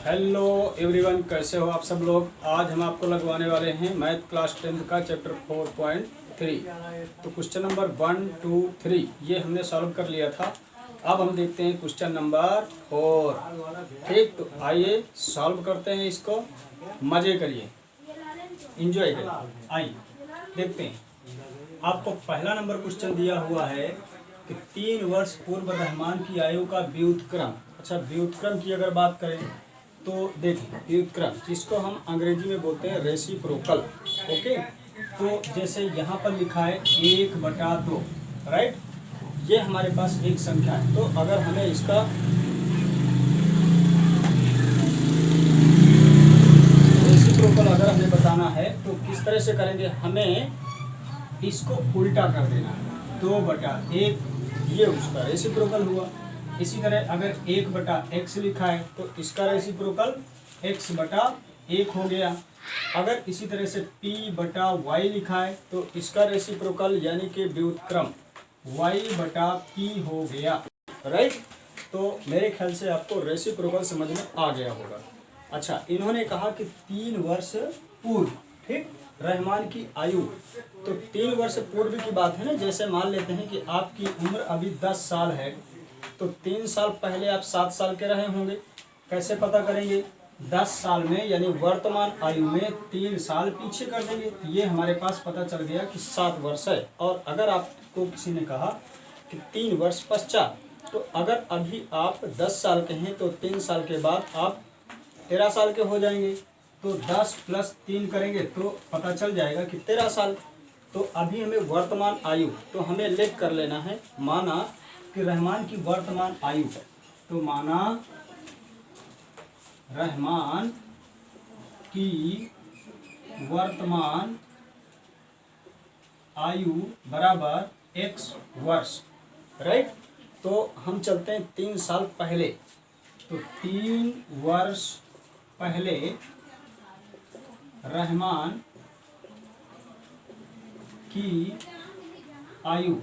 Hello everyone, कैसे हो आप सब लोग। आज हम आपको लगवाने वाले हैं मैथ क्लास 10th का चैप्टर 4.3। तो क्वेश्चन नंबर 1, 2, 3 ये हमने सॉल्व कर लिया था। अब हम देखते हैं क्वेश्चन नंबर 4। ठीक, तो आइए सॉल्व करते हैं इसको। मज़े करिए, इंजॉय करिए। आइए देखते हैं। आपको पहला नंबर क्वेश्चन दिया हुआ है कि 3 वर्ष पूर्व रहमान की आयु का व्युत्क्रम। अच्छा, व्युत्क्रम की अगर बात करें तो देखिए, व्युत्क्रम जिसको हम अंग्रेजी में बोलते हैं रेसिप्रोकल। ओके, तो जैसे यहाँ पर लिखा है 1/2, राइट। ये हमारे पास एक संख्या है, तो अगर हमें इसका रेसिप्रोकल अगर हमें बताना है तो किस तरह से करेंगे। हमें इसको उल्टा कर देना है। 2/1 ये उसका रेसिप्रोकल हुआ। इसी तरह अगर 1/x लिखा है तो इसका रेसिप्रोकल x/1 हो गया। अगर इसी तरह से p/y लिखा है तो इसका रेसिप्रोकल यानी कि व्युत्क्रम y/p हो गया, राइट। तो मेरे ख्याल से आपको रेसिप्रोकल समझ में आ गया होगा। अच्छा, इन्होंने कहा कि 3 वर्ष पूर्व, ठीक, रहमान की आयु। तो 3 वर्ष पूर्व की बात है ना। जैसे मान लेते हैं कि आपकी उम्र अभी 10 साल है, तो 3 साल पहले आप 7 साल के रहे होंगे। कैसे पता करेंगे? 10 साल में यानी वर्तमान आयु में 3 साल पीछे कर देंगे। ये हमारे पास पता चल गया कि 7 वर्ष है। और अगर आपको किसी ने कहा कि 3 वर्ष पश्चात, तो अगर अभी आप 10 साल के हैं तो 3 साल के बाद आप 13 साल के हो जाएंगे। तो 10 + 3 करेंगे तो पता चल जाएगा कि 13 साल। तो अभी हमें वर्तमान आयु तो हमें लेख कर लेना है। माना कि रहमान की वर्तमान आयु, तो माना रहमान की वर्तमान आयु बराबर x वर्ष, राइट। तो हम चलते हैं 3 साल पहले। तो 3 वर्ष पहले रहमान की आयु,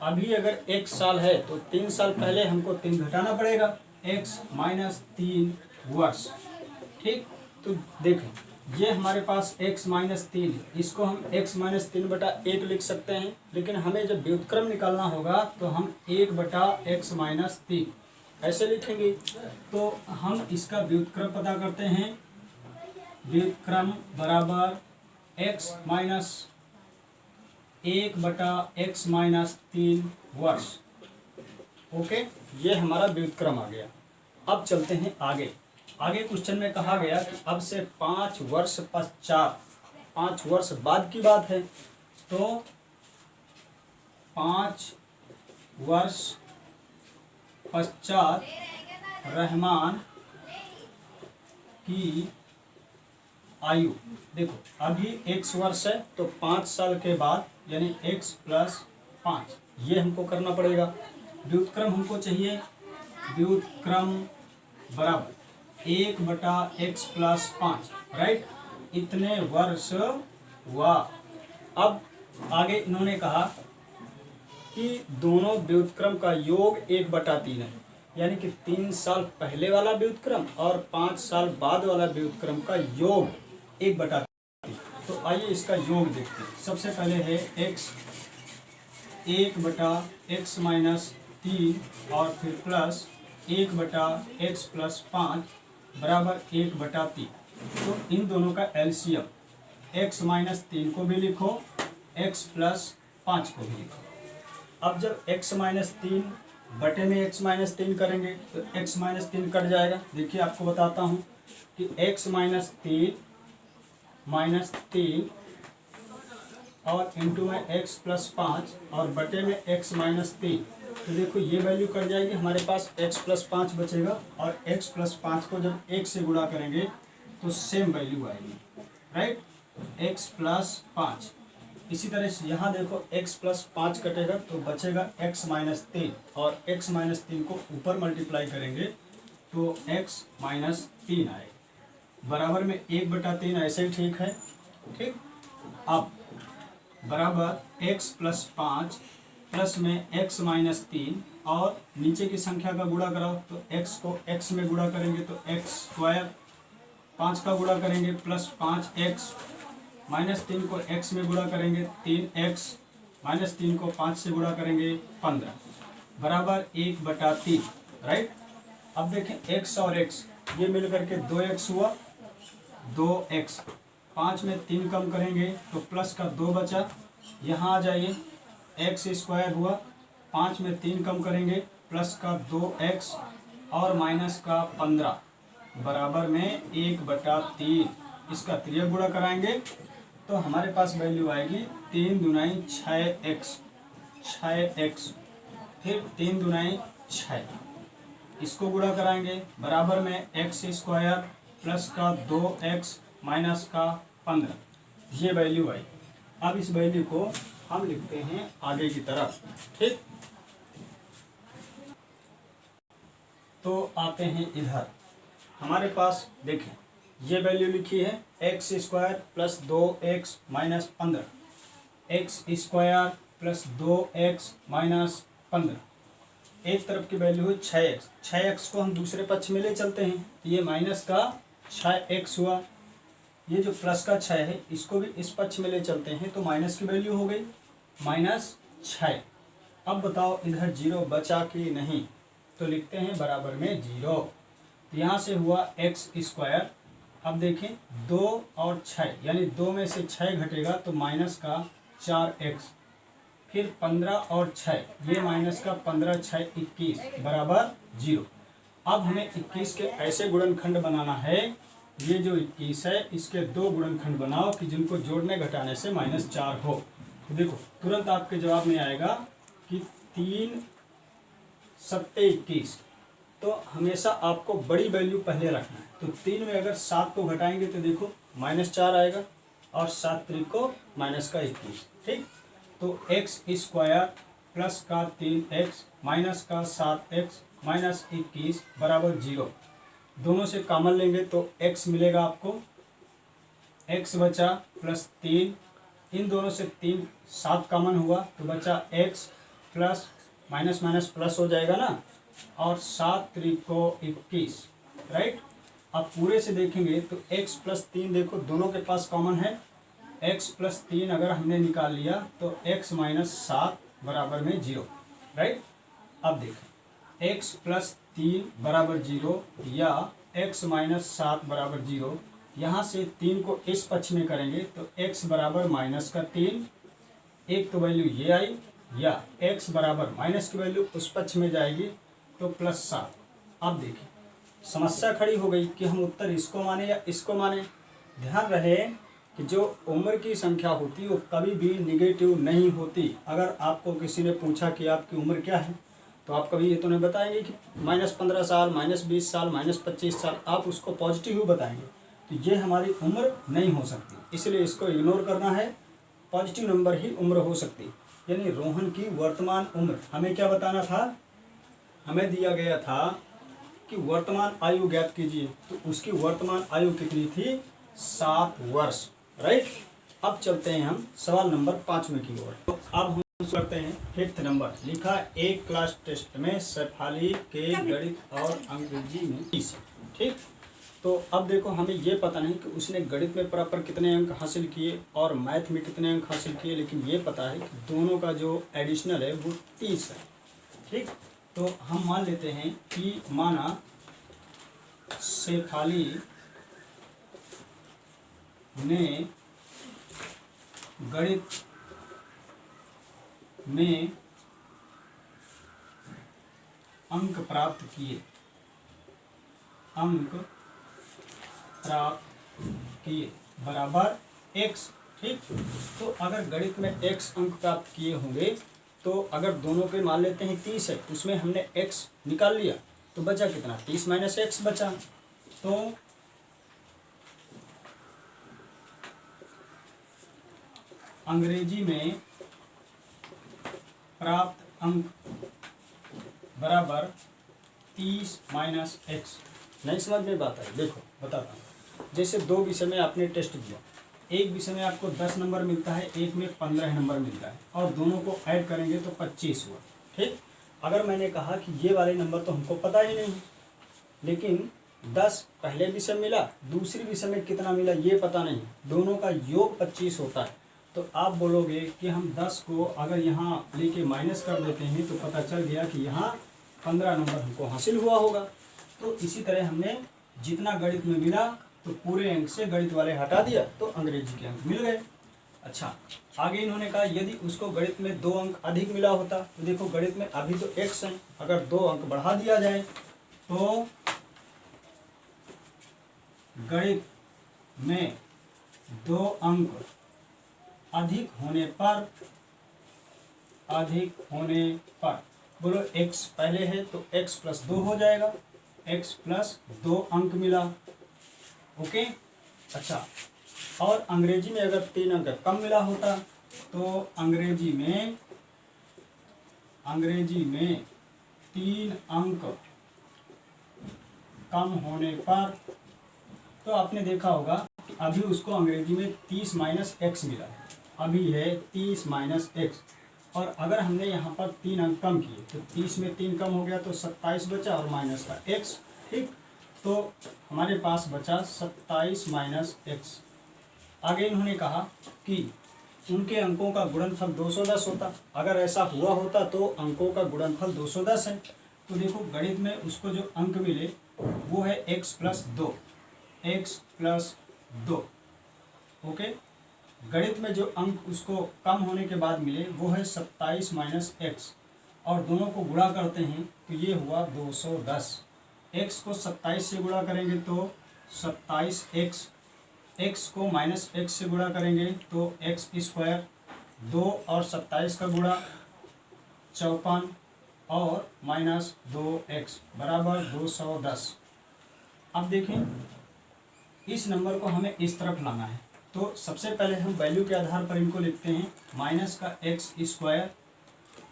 अभी अगर 1 साल है तो 3 साल पहले हमको 3 घटाना पड़ेगा, x - 3 वर्ष, ठीक। तो देखें, ये हमारे पास x - 3, इसको हम x - 3/1 लिख सकते हैं। लेकिन हमें जब व्युत्क्रम निकालना होगा तो हम 1/x - 3 ऐसे लिखेंगे। तो हम इसका व्युत्क्रम पता करते हैं। व्युत्क्रम बराबर x - 1/x - 3 वर्ष। ओके, ये हमारा व्युत्क्रम आ गया। अब चलते हैं आगे। आगे क्वेश्चन में कहा गया कि अब से 5 वर्ष पश्चात, 5 वर्ष बाद की बात है, तो 5 वर्ष पश्चात रहमान की आयु। देखो, अभी x वर्ष है तो 5 साल के बाद यानी x + 5 ये हमको करना पड़ेगा। व्युत्क्रम हमको चाहिए। व्युत्क्रम बराबर 1/x + 5, राइट। इतने वर्ष हुआ। अब आगे इन्होंने कहा कि दोनों व्युत्क्रम का योग 1/3 है, यानी कि 3 साल पहले वाला व्युत्क्रम और 5 साल बाद वाला व्युत्क्रम का योग 1/3। तो आइए इसका योग देखते हैं। सबसे पहले है x 1/x - 3 और फिर प्लस 1/x + 5 बराबर 1/3। तो इन दोनों का एलसीएम x - 3 को भी लिखो, x + 5 को भी लिखो। अब जब x - 3 बटे में x - 3 करेंगे तो x - 3 कट जाएगा। देखिए, आपको बताता हूँ कि x - 3 और इंटू में x + 5 और बटे में x - 3। तो देखो, ये वैल्यू कट जाएगी, हमारे पास x + 5 बचेगा। और x + 5 को जब 1 से गुणा करेंगे तो सेम वैल्यू आएगी, राइट, x + 5। इसी तरह से यहाँ देखो, x + 5 कटेगा तो बचेगा x - 3 और x - 3 को ऊपर मल्टीप्लाई करेंगे तो x - 3 आएगा। बराबर में 1/3 ऐसे ही ठीक है, ठीक। अब बराबर x + 5 प्लस में x - 3 और नीचे की संख्या का गुणा कराओ तो x को x में गुणा करेंगे तो x स्क्वायर, 5 का गुणा करेंगे प्लस 5x, -3 को x में गुणा करेंगे 3x, -3 को 5 से गुणा करेंगे 15 बराबर 1/3। राइट। अब देखें x और x ये मिल करके 2x हुआ, 2x, 5 में 3 कम करेंगे तो प्लस का 2 बचा, यहाँ आ जाइए x स्क्वायर हुआ, 5 में 3 कम करेंगे प्लस का 2x और माइनस का 15 बराबर में 1/3। इसका त्रियक गुणा कराएंगे तो हमारे पास वैल्यू आएगी 3 दूनाई 6x, 6x, फिर 3 दूनाई 6, इसको गुणा कराएंगे बराबर में x स्क्वायर प्लस का 2x माइनस का 15, ये वैल्यू आई। अब इस वैल्यू को हम लिखते हैं आगे की तरफ। ठीक, तो आते हैं इधर, हमारे पास देखें ये वैल्यू लिखी है x square plus 2x minus 15, x square plus 2x minus 15, एक तरफ की वैल्यू है 6x, 6x को हम दूसरे पक्ष में ले चलते हैं तो ये माइनस का 6x हुआ, ये जो प्लस का 6 है इसको भी इस पक्ष में ले चलते हैं तो माइनस की वैल्यू हो गई -6। अब बताओ इधर 0 बचा कि नहीं, तो लिखते हैं बराबर में 0, तो यहाँ से हुआ x स्क्वायर। अब देखें 2 और 6 यानी 2 में से 6 घटेगा तो माइनस का 4x, फिर 15 और 6 ये माइनस का 15, 6, 21 बराबर 0। अब हमें 21 के ऐसे गुणनखंड बनाना है, ये जो 21 है इसके 2 गुणनखंड बनाओ कि जिनको जोड़ने घटाने से -4 हो। तो देखो तुरंत आपके जवाब में आएगा कि 3 सत्ते 21, तो हमेशा आपको बड़ी वैल्यू पहले रखना है। तो 3 में अगर 7 को घटाएंगे तो देखो -4 आएगा और 7 त्रिक को माइनस का 21। ठीक, तो x स्क्वायर प्लस का 3x माइनस का 7x माइनस 21 बराबर 0। दोनों से कॉमन लेंगे तो x मिलेगा आपको, x बचा प्लस 3, इन दोनों से 3 7 कॉमन हुआ तो बचा x plus minus minus plus हो जाएगा ना, और 7 त्रिक को 21। राइट। अब पूरे से देखेंगे तो x प्लस 3 देखो दोनों के पास कॉमन है, x प्लस 3 अगर हमने निकाल लिया तो x माइनस 7 बराबर में 0। राइट। अब देखें x प्लस 3 बराबर 0 या x माइनस 7 बराबर 0, यहाँ से 3 को इस पक्ष में करेंगे तो x बराबर माइनस का 3, एक तो वैल्यू ये आई, या x बराबर माइनस की वैल्यू उस पक्ष में जाएगी तो प्लस 7। अब देखिए समस्या खड़ी हो गई कि हम उत्तर इसको माने या इसको माने। ध्यान रहे कि जो उम्र की संख्या होती है वो कभी भी निगेटिव नहीं होती। अगर आपको किसी ने पूछा कि आपकी उम्र क्या है तो आप कभी ये तो नहीं बताएंगे कि -15 साल, -20 साल, -25 साल, आप उसको पॉजिटिव ही बताएंगे। तो ये हमारी उम्र नहीं हो सकती, इसलिए इसको इग्नोर करना है। पॉजिटिव नंबर ही उम्र हो सकती। यानी रोहन की वर्तमान उम्र हमें क्या बताना था, हमें दिया गया था कि वर्तमान आयु ज्ञात कीजिए, तो उसकी वर्तमान आयु कितनी थी, 7 वर्ष। राइट। अब चलते हैं हम सवाल नंबर 5वें की ओर। तो अब हम करते हैं 5th नंबर। लिखा एक क्लास टेस्ट में शेफाली के गणित और अंग्रेजी में 30। ठीक, तो अब देखो हमें ये पता नहीं कि उसने गणित में प्रॉपर कितने अंक हासिल किए और मैथ में कितने अंक हासिल किए, लेकिन ये पता है कि दोनों का जो एडिशनल है वो 30 है। ठीक, तो हम मान लेते हैं कि माना शेफाली ने गणित में अंक प्राप्त किए, बराबर x। ठीक, तो अगर गणित में x अंक प्राप्त किए होंगे तो अगर दोनों के मान लेते हैं 30 है, उसमें हमने x निकाल लिया तो बचा कितना, 30 माइनस x बचा। तो अंग्रेजी में प्राप्त अंक बराबर 30 माइनस x। नहीं समझ में बात आई, देखो बताता हूँ। जैसे 2 विषय में आपने टेस्ट दिया, एक विषय में आपको 10 नंबर मिलता है, एक में 15 नंबर मिलता है, और दोनों को ऐड करेंगे तो 25 हुआ। ठीक, अगर मैंने कहा कि ये वाले नंबर तो हमको पता ही नहीं, लेकिन 10 पहले विषय मिला, दूसरी विषय में कितना मिला ये पता नहीं, दोनों का योग 25 होता है, तो आप बोलोगे कि हम 10 को अगर यहाँ लेके माइनस कर देते हैं तो पता चल गया कि यहाँ 15 नंबर हमको हासिल हुआ होगा। तो इसी तरह हमने जितना गणित में मिला तो पूरे अंक से गणित वाले हटा दिया तो अंग्रेजी के अंक मिल गए। अच्छा, आगे इन्होंने कहा यदि उसको गणित में 2 अंक अधिक मिला होता, तो देखो गणित में अभी तो x है, अगर 2 अंक बढ़ा दिया जाए तो गणित में 2 अंक अधिक होने पर बोलो x पहले है तो x प्लस 2 हो जाएगा, x प्लस 2 अंक मिला। ओके, अच्छा, और अंग्रेजी में अगर 3 अंक कम मिला होता तो अंग्रेजी में 3 अंक कम होने पर, तो आपने देखा होगा कि अभी उसको अंग्रेजी में 30 माइनस एक्स मिला है, अभी है 30 माइनस एक्स, और अगर हमने यहाँ पर 3 अंक कम किए तो 30 में 3 कम हो गया तो 27 बचा और माइनस का x, ठीक, तो हमारे पास बचा 27 माइनस एक्स। आगे इन्होंने कहा कि उनके अंकों का गुणनफल 210 होता, अगर ऐसा हुआ होता तो अंकों का गुणनफल 210 है, तो देखो गणित में उसको जो अंक मिले वो है x प्लस 2, ओके, गणित में जो अंक उसको कम होने के बाद मिले वो है 27 माइनस एक्स, और दोनों को गुणा करते हैं तो ये हुआ 210। x को 27 से गुणा करेंगे तो 27x, x को माइनस एक्स से गुणा करेंगे तो एक्स स्क्वायर, 2 और 27 का गुणा 54 और माइनस 2x बराबर 210। अब देखें इस नंबर को हमें इस तरफ लाना है, तो सबसे पहले हम वैल्यू के आधार पर इनको लिखते हैं, माइनस का एक्स स्क्वायर,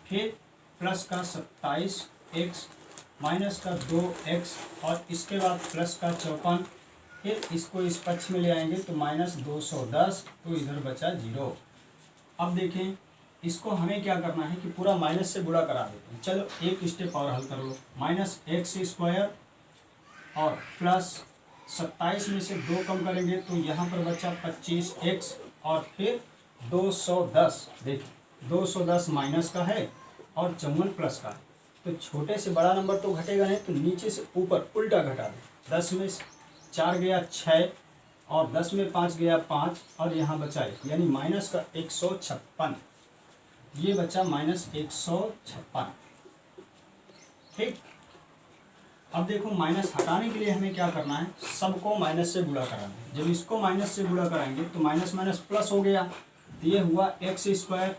फिर प्लस का 27x, माइनस का 2x, और इसके बाद प्लस का 54, फिर इसको इस पक्ष में ले आएंगे तो माइनस 210, तो इधर बचा 0। अब देखें इसको हमें क्या करना है कि पूरा माइनस से गुणा करा देते हैं। चलो एक स्टेप और हल कर लो, माइनस एक्स स्क्वायर और प्लस 27 में से 2 कम करेंगे तो यहाँ पर बचा 25x, और फिर 210, देखिए 210 माइनस का है और 54 प्लस का है, तो छोटे से बड़ा नंबर तो घटेगा नहीं, तो नीचे से ऊपर उल्टा घटा दें, 10 में 4 गया 6 और 10 में 5 गया 5, और यहाँ बचा यानी माइनस का 156, ये बचा माइनस 156, ठीक। अब देखो माइनस हटाने के लिए हमें क्या करना है, सबको माइनस से गुणा कराना है। जब इसको माइनस से गुणा कराएंगे तो माइनस माइनस प्लस हो गया, तो ये हुआ एक्स स्क्वायर,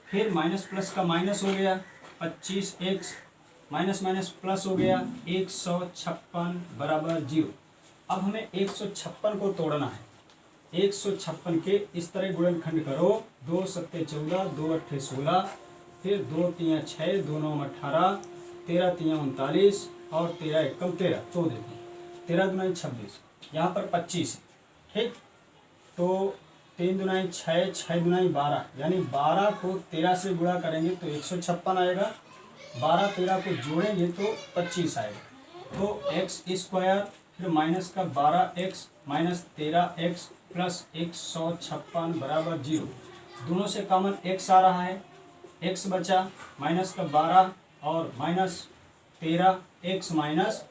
फिर माइनस प्लस का माइनस हो गया 25x, माइनस माइनस प्लस हो गया 156 बराबर 0। अब हमें 156 को तोड़ना है, 156 के इस तरह गुणनखंड करो, 2 सत्ते 14, 2 अट्ठे 16, फिर 2 तियाँ 6, 2 9 18, 13 तियाँ 39 और 13 एकम 13, तो देखिए 13 दुनाई 26, यहाँ पर 25 है, ठीक, तो 3 दुनाई 6, 6 दुनाई 12, यानी 12 को 13 से गुणा करेंगे तो 156 आएगा, 12 13 को जोड़ेंगे तो 25 आएगा, तो एक्स स्क्वायर फिर माइनस का 12x माइनस 13x प्लस 156 बराबर 0। दोनों से कॉमन x आ रहा है, x बचा माइनस का 12 और माइनस 13, x माइनस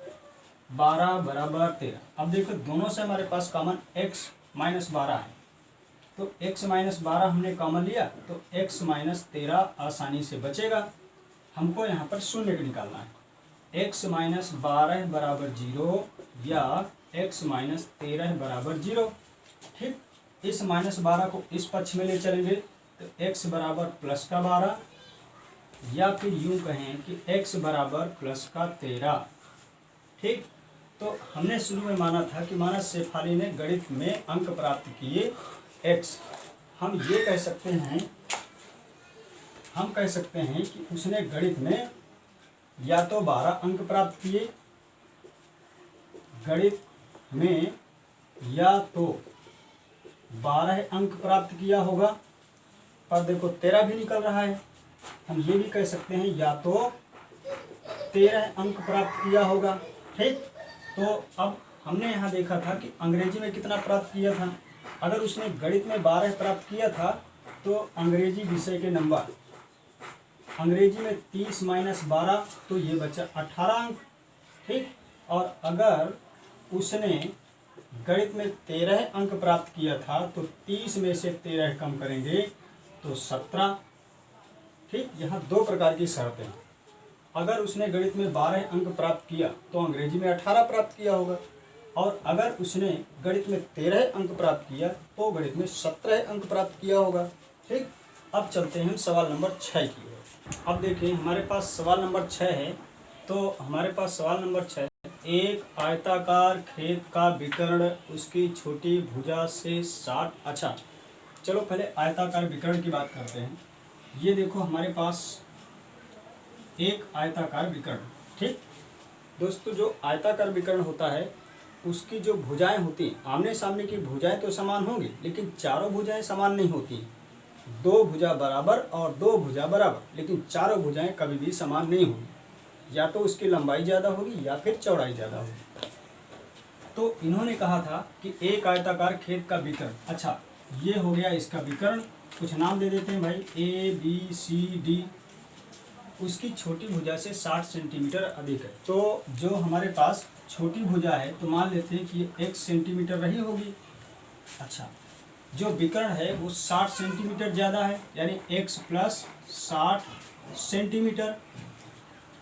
12 बराबर 13। अब देखो दोनों से हमारे पास कॉमन x माइनस 12 है, तो x माइनस 12 हमने कॉमन लिया तो x माइनस 13 आसानी से बचेगा। हमको यहाँ पर शून्य निकालना है, x माइनस 12 बराबर 0 या x माइनस 13 बराबर 0, ठीक। इस माइनस 12 को इस पक्ष में ले चलेंगे तो x बराबर प्लस का 12, या फिर यूं कहें कि x बराबर प्लस का 13, ठीक। तो हमने शुरू में माना था कि मानस शेफाली ने गणित में अंक प्राप्त किए x, हम ये कह सकते हैं कि उसने गणित में या तो 12 अंक प्राप्त किए, गणित में या तो 12 अंक प्राप्त किया होगा, पर देखो 13 भी निकल रहा है, हम ये भी कह सकते हैं या तो 13 अंक प्राप्त किया होगा। ठीक, तो अब हमने यहाँ देखा था कि अंग्रेजी में कितना प्राप्त किया था। अगर उसने गणित में 12 प्राप्त किया था तो अंग्रेजी विषय के नंबर, अंग्रेजी में 30 - 12 तो ये बचा 18 अंक। ठीक, और अगर उसने गणित में 13 अंक प्राप्त किया था तो 30 में से 13 कम करेंगे तो 17। ठीक, यहाँ दो प्रकार की शर्तें हैं। अगर उसने गणित में 12 अंक प्राप्त किया तो अंग्रेजी में 18 प्राप्त किया होगा, और अगर उसने गणित में 13 अंक प्राप्त किया तो गणित में 17 अंक प्राप्त किया होगा। ठीक, अब चलते हैं सवाल नंबर 6 की ओर। अब देखिए हमारे पास सवाल नंबर 6 है। तो हमारे पास सवाल नंबर 6, एक आयताकार खेत का विकर्ण उसकी छोटी भुजा से 60। अच्छा, चलो पहले आयताकार विकर्ण की बात करते हैं। ये देखो हमारे पास एक आयताकार विकर्ण। ठीक दोस्तों, जो आयताकार विकर्ण होता है उसकी जो भुजाएं होती हैं, आमने सामने की भुजाएं तो समान होंगी लेकिन चारों भुजाएं समान नहीं होती। दो भुजा बराबर और दो भुजा बराबर, लेकिन चारों भुजाएं कभी भी समान नहीं होंगी। या तो उसकी लंबाई ज़्यादा होगी या फिर चौड़ाई ज़्यादा होगी। तो इन्होंने कहा था कि एक आयताकार खेत का विकर्ण। अच्छा, ये हो गया इसका विकर्ण। कुछ नाम दे देते हैं भाई, ABCD। उसकी छोटी भुजा से 60 सेंटीमीटर अधिक है। तो जो हमारे पास छोटी भुजा है तो मान लेते हैं कि ये x सेंटीमीटर रही होगी। अच्छा, जो विकर्ण है वो 60 सेंटीमीटर ज़्यादा है, यानी x + 60 सेंटीमीटर।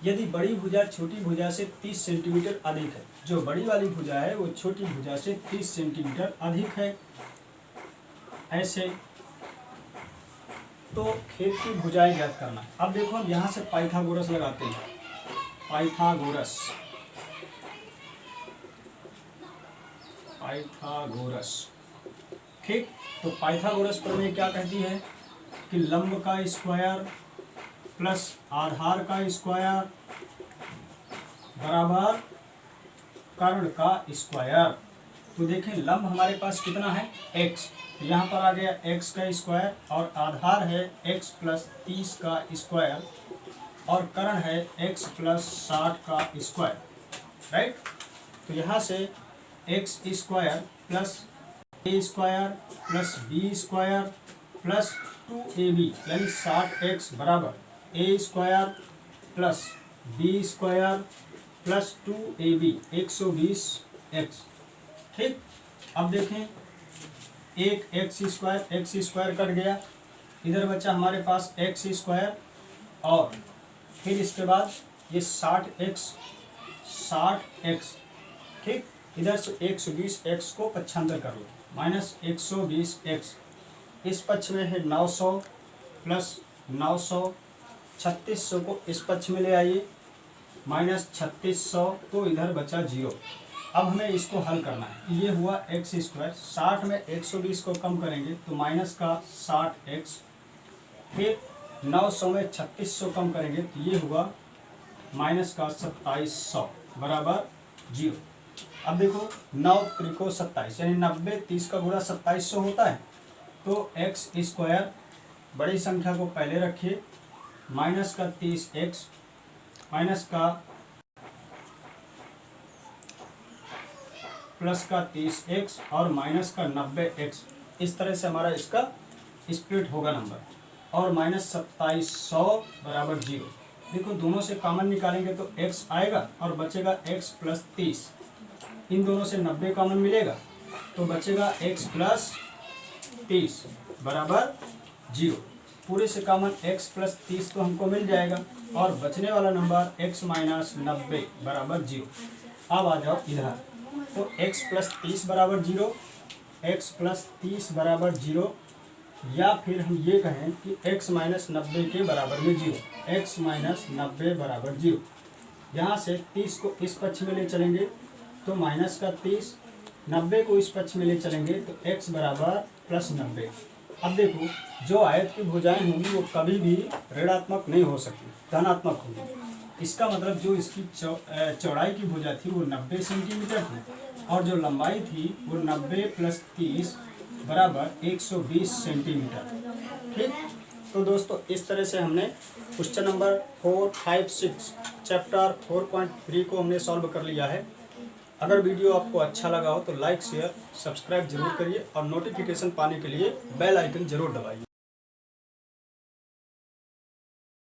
यदि बड़ी भुजा छोटी भुजा से 30 सेंटीमीटर अधिक है, जो बड़ी वाली भुजा है वो छोटी भुजा से 30 सेंटीमीटर अधिक है। ऐसे तो खेत की भुजाएं ज्ञात करना है। अब देखो हम यहाँ से पाइथागोरस लगाते हैं। पाइथागोरस, ठीक, तो पाइथागोरस प्रमेय क्या कहती है कि लंब का स्क्वायर प्लस आधार का स्क्वायर बराबर कर्ण का स्क्वायर। तो देखें लंब हमारे पास कितना है x, यहाँ पर आ गया x का स्क्वायर, और आधार है x + 30 का स्क्वायर, और कर्ण है x + 60 का स्क्वायर। राइट, तो यहाँ से x square plus a square plus b square plus 2ab यानी 60x बराबर a square plus b square plus 2ab 120x। ठीक, अब देखें एक x स्क्वायर कट गया, इधर बचा हमारे पास x स्क्वायर, और फिर इसके बाद ये 60x। ठीक, इधर से 120x को पक्षांतर कर लो, -120x। इस पक्ष में है 900 प्लस 900, 3600 को इस पक्ष में ले आइए, -3600, तो इधर बचा 0। अब हमें इसको हल करना है। ये हुआ x स्क्वायर, 60 में 120 को कम करेंगे तो माइनस का 60x, फिर 900 में 3600 कम करेंगे तो ये हुआ माइनस का 2700 बराबर 0। अब देखो 9 त्रिको 27 यानी 90, 30 का गुणा 2700 होता है। तो x स्क्वायर बड़ी संख्या को पहले रखिए, माइनस का 30x माइनस का प्लस का 30x और माइनस का 90x। इस तरह से हमारा इसका स्प्लिट होगा नंबर, और -2700 बराबर 0। देखो दोनों से कॉमन निकालेंगे तो x आएगा और बचेगा x + 30। इन दोनों से 90 कॉमन मिलेगा तो बचेगा x + 30 बराबर 0। पूरे से कॉमन x + 30 तो हमको मिल जाएगा, और बचने वाला नंबर x - 90 बराबर 0। अब आ जाओ इधर, तो x + 30 बराबर 0, x + 30 बराबर 0, या फिर हम ये कहें कि x - 90 के बराबर में 0, x - 90 बराबर 0। यहाँ से 30 को इस पक्ष में ले चलेंगे तो माइनस का 30, 90 को इस पक्ष में ले चलेंगे तो x बराबर +90। अब देखो जो आयत की भुजाएं होंगी वो कभी भी ऋणात्मक नहीं हो सकती, धनात्मक होगी। इसका मतलब जो इसकी चौड़ाई की भुजा थी वो 90 सेंटीमीटर थी, और जो लंबाई थी वो 90 + 30 बराबर 120 सेंटीमीटर। ठीक, तो दोस्तों इस तरह से हमने क्वेश्चन नंबर 4, 5, 6 चैप्टर 4.3 को हमने सॉल्व कर लिया है। अगर वीडियो आपको अच्छा लगा हो तो लाइक शेयर सब्सक्राइब जरूर करिए और नोटिफिकेशन पाने के लिए बेल आइकन जरूर दबाइए।